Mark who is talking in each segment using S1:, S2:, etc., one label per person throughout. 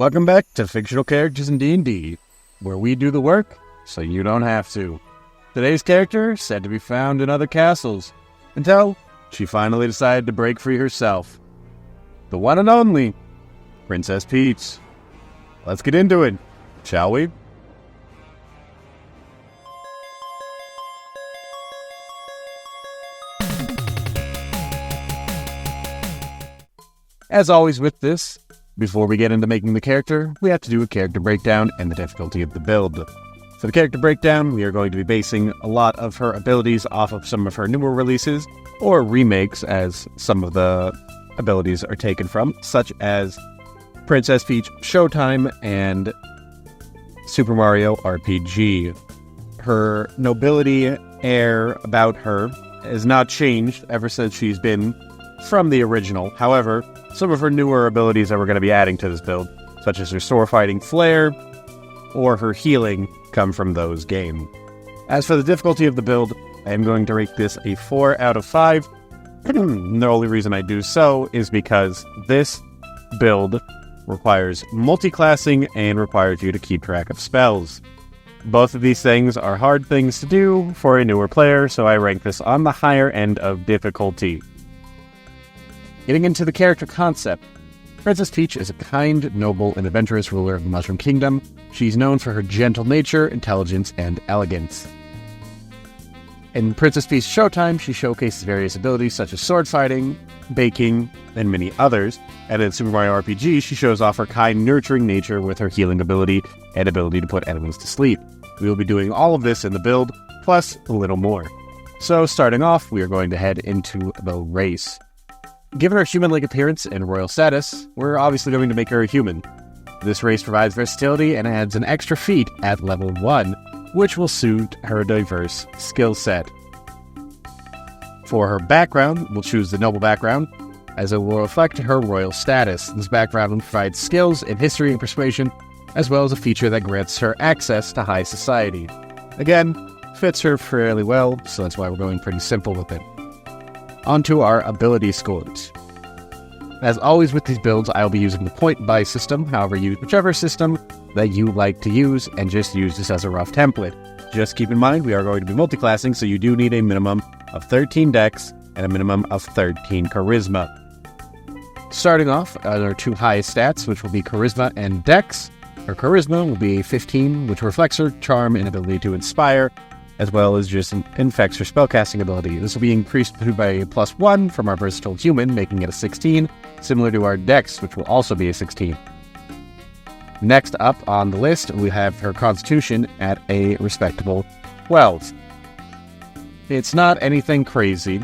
S1: Welcome back to Fictional Characters in D&D, where we do the work so you don't have to. Today's character is said to be found in other castles, until she finally decided to break free herself. The one and only Princess Peach. Let's get into it, shall we? As always with this, before we get into making the character, we have to do a character breakdown and the difficulty of the build. For the character breakdown, we are going to be basing a lot of her abilities off of some of her newer releases, or remakes as some of the abilities are taken from, such as Princess Peach Showtime and Super Mario RPG. Her nobility air about her has not changed ever since she's been from the original. However, some of her newer abilities that we're going to be adding to this build, such as her sword fighting flair or her healing, come from those games. As for the difficulty of the build, I am going to rate this a 4 out of 5. The only reason I do so is because this build requires multi-classing and requires you to keep track of spells. Both of these things are hard things to do for a newer player, so I rank this on the higher end of difficulty. Getting into the character concept, Princess Peach is a kind, noble, and adventurous ruler of the Mushroom Kingdom. She's known for her gentle nature, intelligence, and elegance. In Princess Peach Showtime, she showcases various abilities such as sword fighting, baking, and many others. And in Super Mario RPG, she shows off her kind, nurturing nature with her healing ability and ability to put enemies to sleep. We will be doing all of this in the build, plus a little more. So starting off, we are going to head into the race. Given her human-like appearance and royal status, we're obviously going to make her a human. This race provides versatility and adds an extra feat at level 1, which will suit her diverse skill set. For her background, we'll choose the noble background, as it will reflect her royal status. This background provides skills in history and persuasion, as well as a feature that grants her access to high society. Again, fits her fairly well, so that's why we're going pretty simple with it. Onto our ability scores. As always with these builds, I'll be using the point-buy system. However, use whichever system that you like to use, and just use this as a rough template. Just keep in mind, we are going to be multi-classing, so you do need a minimum of 13 Dex and a minimum of 13 Charisma. Starting off, our two highest stats, which will be Charisma and Dex. Her Charisma will be 15, which reflects her charm and ability to inspire, as well as just infects her spellcasting ability. This will be increased by a +1 from our versatile human, making it a 16, similar to our Dex, which will also be a 16. Next up on the list, we have her Constitution at a respectable 12. It's not anything crazy,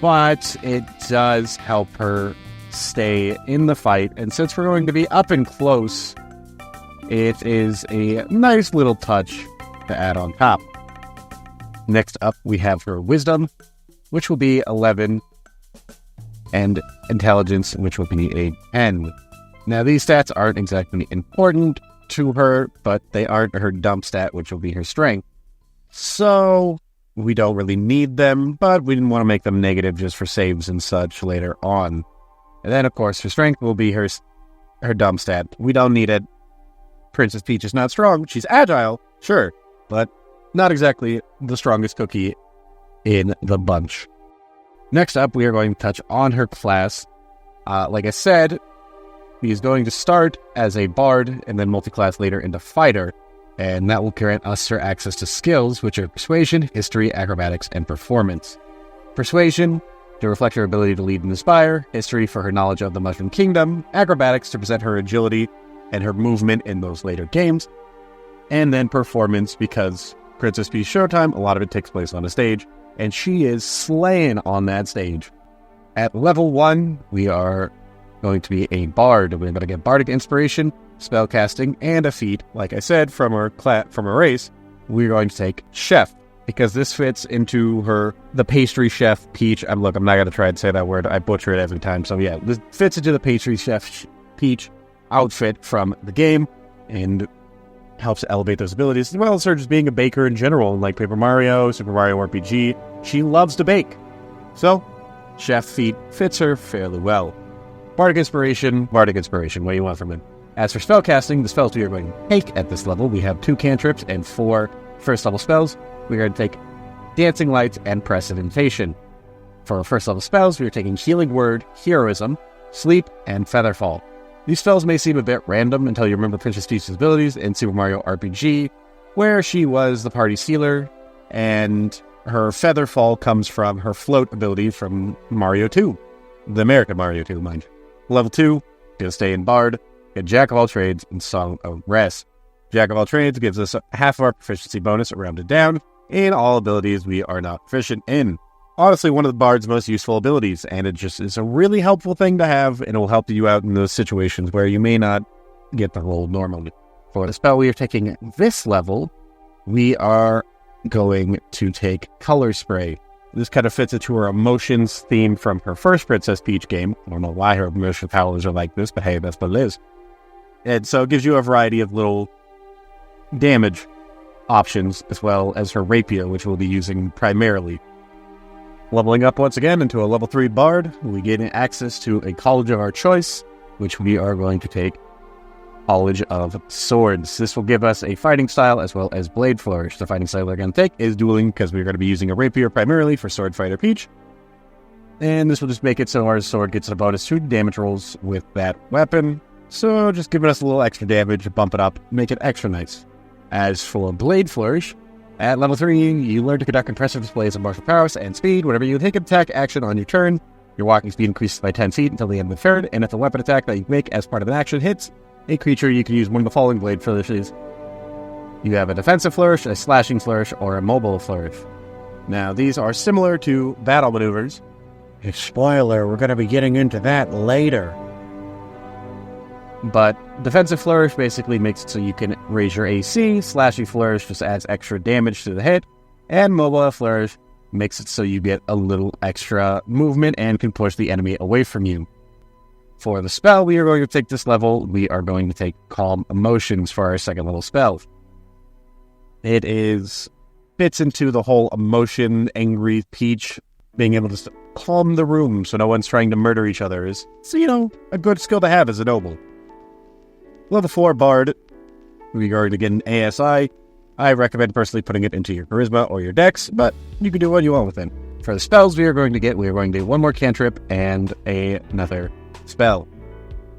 S1: but it does help her stay in the fight, and since we're going to be up and close, it is a nice little touch to add on top. Next up, we have her Wisdom, which will be 11, and Intelligence, which will be a 10. Now, these stats aren't exactly important to her, but they aren't her dump stat, which will be her Strength. So, we don't really need them, but we didn't want to make them negative just for saves and such later on. And then, of course, her Strength will be her dump stat. We don't need it. Princess Peach is not strong. She's agile, sure, but not exactly the strongest cookie in the bunch. Next up, we are going to touch on her class. Like I said, he is going to start as a bard and then multi-class later into fighter, and that will grant us her access to skills, which are Persuasion, History, Acrobatics, and Performance. Persuasion, to reflect her ability to lead and inspire, History for her knowledge of the Mushroom Kingdom, Acrobatics to present her agility and her movement in those later games, and then Performance because Princess Peach Showtime, a lot of it takes place on a stage, and she is slaying on that stage. At level 1, we are going to be a bard. We're going to get Bardic Inspiration, Spellcasting, and a feat. Like I said, from her race, we're going to take Chef, because this fits into the pastry chef Peach. I'm not going to try and say that word. I butcher it every time. So yeah, this fits into the pastry chef Peach outfit from the game, and helps to elevate those abilities, as well as her just being a baker in general, like Paper Mario, Super Mario RPG. She loves to bake. So, Chef feat fits her fairly well. Bardic Inspiration, what do you want from it? As for spellcasting, the spells we are going to take at this level, we have 2 cantrips and 4 first-level spells. We are going to take Dancing Lights and Prestidigitation. For our first-level spells, we are taking Healing Word, Heroism, Sleep, and Featherfall. These spells may seem a bit random until you remember Princess Peach's abilities in Super Mario RPG, where she was the party's healer, and her Featherfall comes from her Float ability from Mario 2. The American Mario 2, mind you. Level 2, gonna stay in Bard, get Jack of All Trades, and Song of Rest. Jack of All Trades gives us half of our proficiency bonus rounded down in all abilities we are not proficient in. Honestly, one of the Bard's most useful abilities, and it just is a really helpful thing to have, and it will help you out in those situations where you may not get the roll normally. For the spell we are taking this level, we are going to take Color Spray. This kind of fits into her emotions theme from her first Princess Peach game. I don't know why her emotional powers are like this, but hey, that's what it is. And so it gives you a variety of little damage options, as well as her Rapier, which we'll be using primarily. Leveling up once again into a level 3 Bard, we gain access to a college of our choice, which we are going to take College of Swords. This will give us a fighting style as well as Blade Flourish. The fighting style we're going to take is dueling, because we're going to be using a Rapier primarily for Sword Fighter Peach. And this will just make it so our sword gets a bonus to damage rolls with that weapon. So just giving us a little extra damage, bump it up, make it extra nice. As for Blade Flourish, at level 3, you learn to conduct impressive displays of martial prowess and speed. Whenever you take an attack action on your turn, your walking speed increases by 10 feet until the end of the turn, and if the weapon attack that you make as part of an action hits a creature, you can use one of the following blade flourishes. You have a defensive flourish, a slashing flourish, or a mobile flourish. Now, these are similar to battle maneuvers. Spoiler, we're going to be getting into that later. But defensive flourish basically makes it so you can raise your AC, slashing flourish just adds extra damage to the hit, and mobile flourish makes it so you get a little extra movement and can push the enemy away from you. For the spell we are going to take this level, we are going to take Calm Emotions for our second level spell. It fits into the whole emotion, angry Peach, being able to calm the room so no one's trying to murder each other is, a good skill to have as a noble. Level 4 Bard, we are going to get an ASI. I recommend personally putting it into your Charisma or your Dex, but you can do what you want with it. For the spells we are going to do one more cantrip and another spell.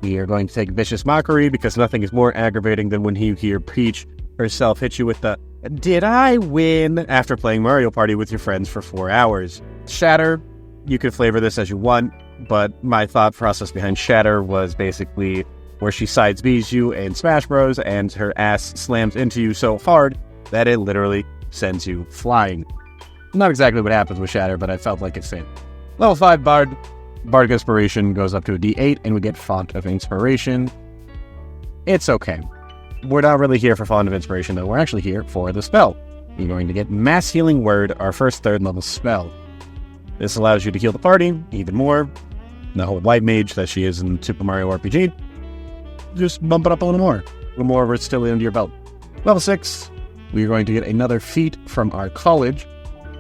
S1: We are going to take Vicious Mockery, because nothing is more aggravating than when you hear Peach herself hit you with the "Did I win?" after playing Mario Party with your friends for 4 hours. Shatter, you can flavor this as you want, but my thought process behind Shatter was basically where she sides B's you in Smash Bros. And her ass slams into you so hard that it literally sends you flying. Not exactly what happens with Shatter, but I felt like it fit. Level 5 Bard. Bardic Inspiration goes up to a D8, and we get Font of Inspiration. It's okay. We're not really here for Font of Inspiration, though. We're actually here for the spell. We're going to get Mass Healing Word, our first 3rd level spell. This allows you to heal the party even more. The whole White Mage that she is in Super Mario RPG. Just bump it up a little more versatility under your belt. Level 6, we're going to get another feat from our college,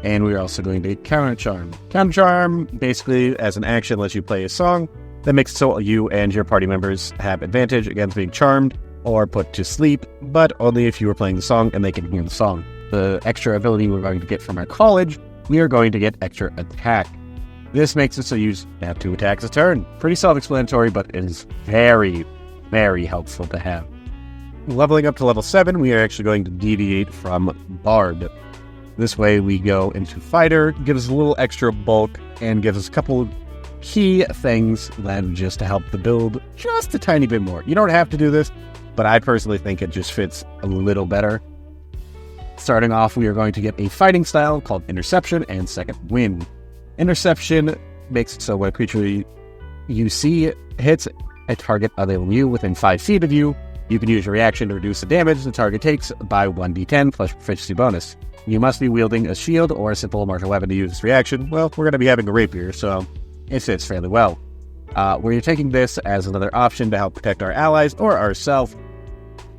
S1: and we're also going to get Counter Charm. Counter Charm, basically, as an action, lets you play a song that makes it so you and your party members have advantage against being charmed or put to sleep, but only if you are playing the song and they can hear the song. The extra ability we're going to get from our college, we are going to get Extra Attack. This makes it so you have 2 attacks a turn. Pretty self-explanatory, but it is very, very helpful to have. Leveling up to level 7, we are actually going to deviate from Bard. This way we go into Fighter, gives us a little extra bulk, and gives us a couple key things that just to help the build just a tiny bit more. You don't have to do this, but I personally think it just fits a little better. Starting off, we are going to get a fighting style called Interception and Second Wind. Interception makes it so when a creature you see hits a target other than you within 5 feet of you, you can use your reaction to reduce the damage the target takes by 1d10 plus proficiency bonus. You must be wielding a shield or a simple martial weapon to use this reaction. Well, we're going to be having a rapier, so it fits fairly well. We're taking this as another option to help protect our allies or ourselves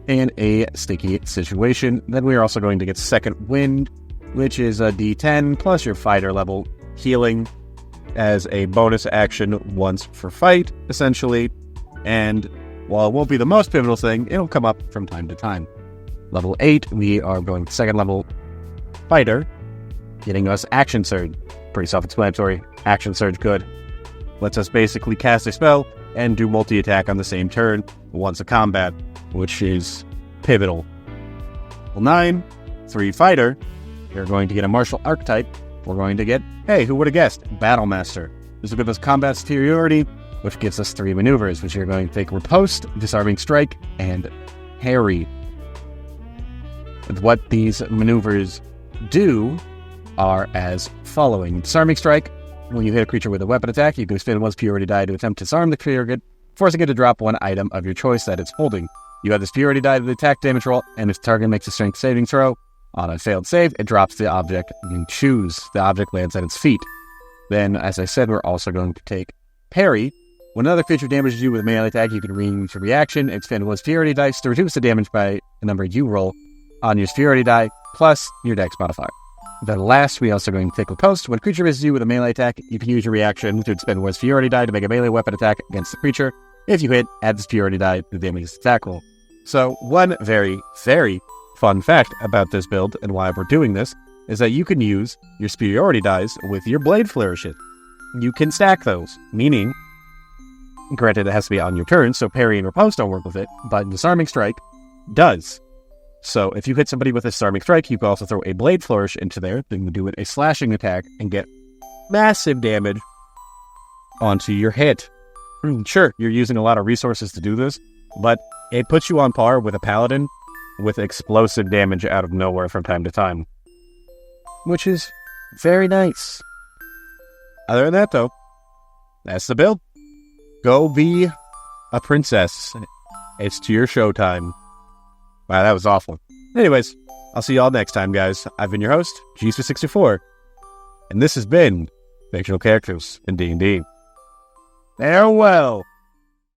S1: in a sticky situation. Then we are also going to get Second Wind, which is a d10 plus your fighter level healing as a bonus action once for fight, essentially. And While it won't be the most pivotal thing, it'll come up from time to time. Level 8, we are going to second level Fighter, getting us Action Surge. Pretty self-explanatory. Action Surge good. Lets us basically cast a spell and do multi-attack on the same turn once a combat, which is pivotal. Level 9, 3 Fighter. You're going to get a Martial Archetype. We're going to get, hey, who would have guessed? Battle Master. This will give us combat superiority, which gives us 3 maneuvers, which you're going to take Riposte, Disarming Strike, and Parry. What these maneuvers do are as following. Disarming Strike. When you hit a creature with a weapon attack, you can spend 1 superiority die to attempt to disarm the creature, forcing it to drop 1 item of your choice that it's holding. You add the superiority die to the attack damage roll, and if the target makes a strength saving throw, on a failed save, it drops the object you choose. The object lands at its feet. Then, as I said, we're also going to take Parry. When another creature damages you with a melee attack, you can use your reaction and spend 1 superiority dice to reduce the damage by the number you roll on your superiority die, plus your dex modifier. Then last, we also going to take Riposte. When a creature misses you with a melee attack, you can use your reaction to expend 1 superiority die to make a melee weapon attack against the creature. If you hit, add the superiority die to the damage's attack roll. So, one very, very fun fact about this build and why we're doing this is that you can use your superiority dice with your blade flourishes. You can stack those, meaning, granted it has to be on your turn, so Parry and Riposte don't work with it, but Disarming Strike does. So if you hit somebody with a Disarming Strike, you can also throw a Blade Flourish into there, then you do it a slashing attack and get massive damage onto your hit. Sure, you're using a lot of resources to do this, but it puts you on par with a Paladin with explosive damage out of nowhere from time to time, which is very nice. Other than that, though, that's the build. Go be a princess. It's to your showtime. Wow, that was awful. Anyways, I'll see y'all next time, guys. I've been your host, G64, and this has been Fictional Characters in D&D. Farewell.